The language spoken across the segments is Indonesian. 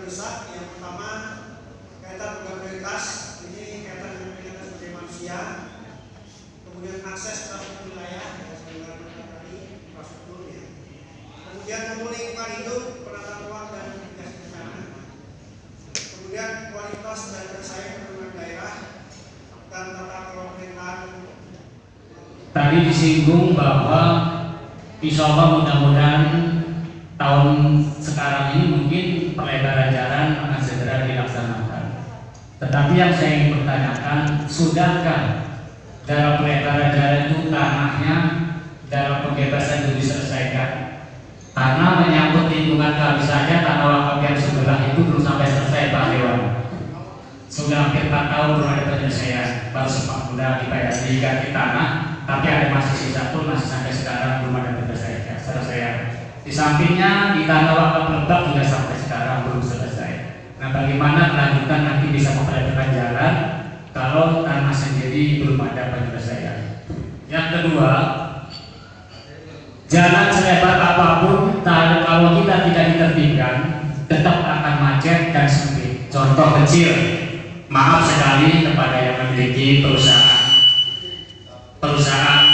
terdesak. Yang pertama kaitan dengan prioritas, ini kaitan dengan kegiatan sumber manusia, kemudian akses terhadap wilayah, infrastruktur, ya. Kemudian mutu lingkungan hidup, penataan ruang dan mitigasi bencana. Kemudian kualitas dan bersaing perkembangan daerah dan tata kelola pemerintahan. Tadi disinggung bahwa insya Allah mudah-mudahan tahun sekarang ini mungkin pelebaran jalan akan segera dilaksanakan. Tetapi yang saya ingin pertanyakan, sudahkah dalam pelebaran jalan itu tanahnya dalam pembebasan itu diselesaikan? Karena menyangkut lingkungan kami saja, tanah wakaf yang sebelah itu belum sampai selesai, Pak Dewan. Sudah hampir 4 tahun belum ada penyelesaian, baru sempat mudah diganti tanah, tapi ada masih sisa pun masih sampai sekarang belum ada penyelesaian. Di sampingnya di tanah wakaf Lebak juga sampai sekarang belum selesai. Nah, bagaimana kelanjutan nanti bisa memperlebarkan jalan kalau tanah sendiri belum ada penyelesaian? Yang kedua, jalan selebar apapun kalau kita tidak ditertibkan tetap akan macet dan sempit. Contoh kecil, maaf sekali kepada yang memiliki perusahaan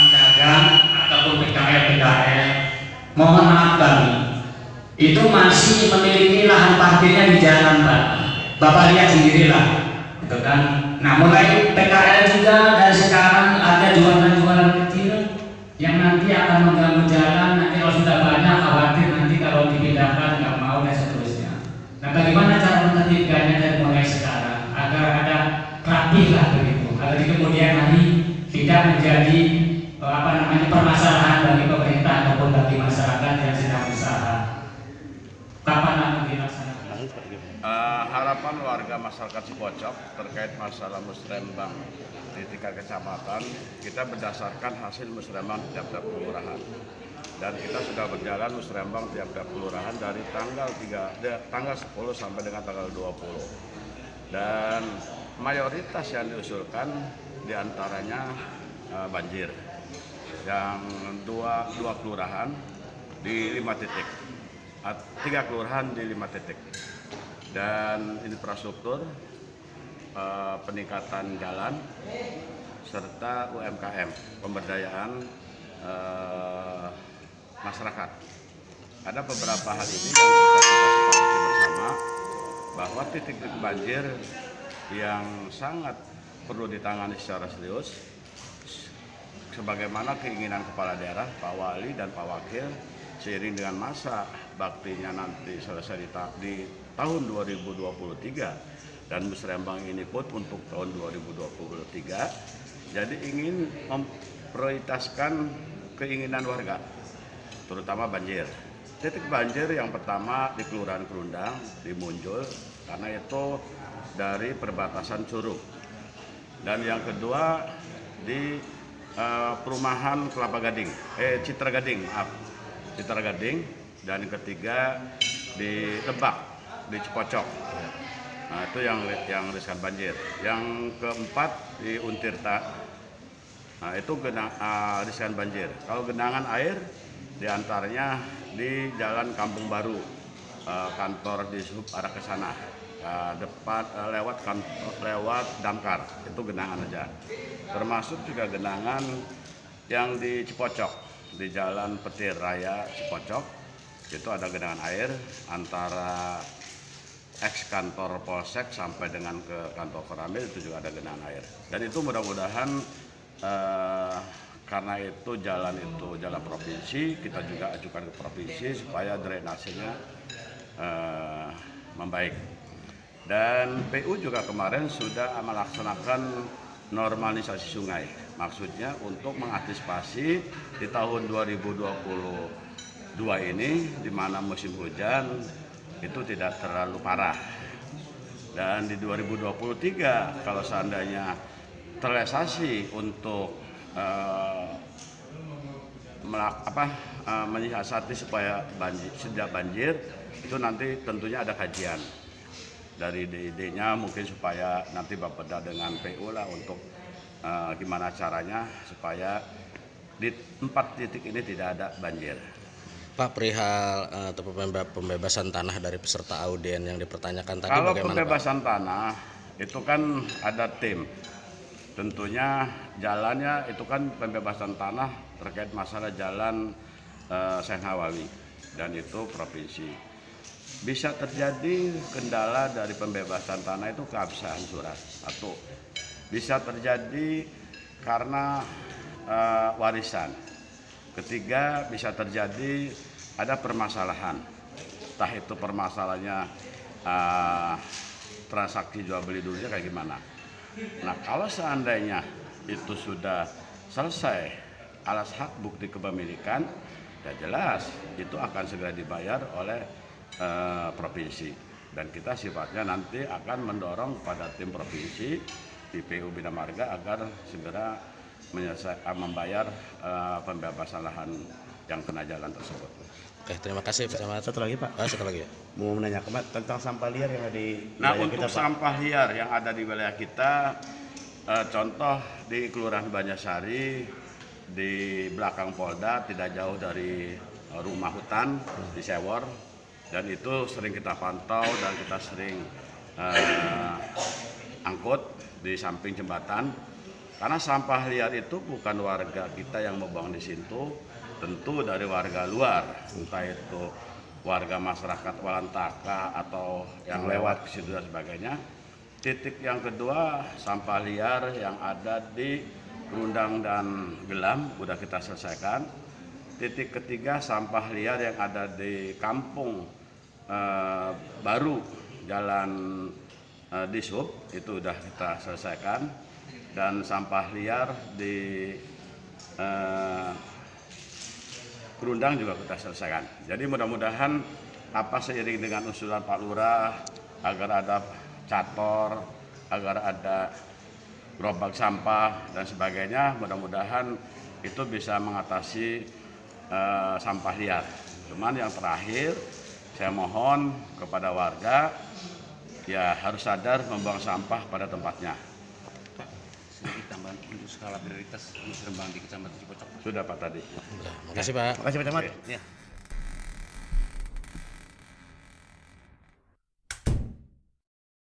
dagang ataupun PKL, mohon maaf kami itu masih memiliki lahan parkirnya di jalan, Pak. Bapak lihat sendirilah, gitu kan? Nah, mulai PKL juga dari sekarang ada jualan-jualan kecil yang nanti akan mengganggu jalan. Nanti kalau sudah banyak khawatir nanti kalau dipindahkan nggak mau dan seterusnya. Nah, bagaimana cara menertibkannya dari mulai sekarang agar ada rapih lah begitu, agar di kemudian hari tidak menjadi permasalahan bagi pemerintah ataupun bagi masyarakat yang sedang usaha. Kapan akan dilaksanakan? Harapan warga masyarakat Cipocok terkait masalah musrembang di tingkat kecamatan, kita berdasarkan hasil musrembang tiap-tiap kelurahan. Dan kita sudah berjalan musrembang tiap-tiap kelurahan dari tanggal 10 sampai dengan tanggal 20. Dan mayoritas yang diusulkan diantaranya banjir. Yang dua kelurahan di 5 titik, 3 kelurahan di 5 titik. Dan infrastruktur, peningkatan jalan, serta UMKM, pemberdayaan masyarakat. Ada beberapa hal ini yang kita sepakati bersama bahwa titik-titik banjir yang sangat perlu ditangani secara serius, sebagaimana keinginan kepala daerah, Pak Wali dan Pak Wakil, seiring dengan masa baktinya nanti selesai di tahun 2023 dan musrembang ini pun untuk tahun 2023. Jadi ingin memprioritaskan keinginan warga, terutama banjir. Titik banjir yang pertama di Kelurahan Kerundang, di Munjul, karena itu dari perbatasan Curug. Dan yang kedua di perumahan Citra Gading, dan yang ketiga di Lebak, di Cipocok. Nah, itu yang riskan banjir. Yang keempat di Untirta. Nah, itu riskan banjir. Kalau genangan air diantaranya di Jalan Kampung Baru, kantor di Sub arah ke sana. Lewat Damkar, itu genangan aja. Termasuk juga genangan yang di Cipocok, di Jalan Petir Raya Cipocok, itu ada genangan air antara ex kantor Polsek sampai dengan ke kantor Koramil, itu juga ada genangan air. Dan itu mudah-mudahan karena itu jalan provinsi, kita juga ajukan ke provinsi supaya drainasenya membaik. Dan PU juga kemarin sudah melaksanakan normalisasi sungai, maksudnya untuk mengantisipasi di tahun 2022 ini, di mana musim hujan itu tidak terlalu parah. Dan di 2023 kalau seandainya terrealisasi untuk menyiasati supaya sejak banjir itu nanti tentunya ada kajian dari ide-idenya, mungkin supaya nanti Bapeda dengan PU lah untuk gimana caranya supaya di 4 titik ini tidak ada banjir. Pak, perihal pembebasan tanah dari peserta audien yang dipertanyakan tadi Kalau bagaimana, pembebasan tanah itu kan ada tim. Tentunya jalannya itu kan pembebasan tanah terkait masalah jalan Syekh Nawawi dan itu provinsi. Bisa terjadi kendala dari pembebasan tanah itu keabsahan surat. Satu, bisa terjadi karena warisan. Ketiga, bisa terjadi ada permasalahan, entah itu permasalahannya transaksi jual beli dulunya kayak gimana. Nah, kalau seandainya itu sudah selesai alas hak bukti kepemilikan, ya jelas itu akan segera dibayar oleh provinsi. Dan kita sifatnya nanti akan mendorong pada tim provinsi di PU Bina Marga agar segera membayar pembebasan lahan yang kena jalan tersebut. Oke, terima kasih Pak Camat. Satu lagi Pak, Satu lagi ya. mau menanyakan Pak tentang sampah liar yang ada di Nah, wilayah untuk kita, Pak. sampah liar yang ada di wilayah kita, contoh di Kelurahan Banjarsari, di belakang Polda, tidak jauh dari rumah hutan di Sewor, dan itu sering kita pantau dan kita sering angkut di samping jembatan. Karena sampah liar itu bukan warga kita yang membuang di situ, tentu dari warga luar, entah itu warga masyarakat Walantaka atau yang lewat ke situ dan sebagainya. Titik yang kedua, sampah liar yang ada di Rundang dan Gelam sudah kita selesaikan. Titik ketiga, sampah liar yang ada di Kampung Baru, Jalan Disub, itu sudah kita selesaikan. Dan sampah liar di Kerundang juga kita selesaikan. Jadi mudah-mudahan seiring dengan usulan Pak Lurah agar ada cator, agar ada gerobak sampah dan sebagainya, mudah-mudahan itu bisa mengatasi sampah liar. Cuman yang terakhir saya mohon kepada warga ya harus sadar membuang sampah pada tempatnya. Sedikit tambahan untuk skala prioritas Musrembang di Kecamatan Cipocok. Sudah Pak tadi. Terima kasih Pak. Makasih Pak Camat. Oke. Ya.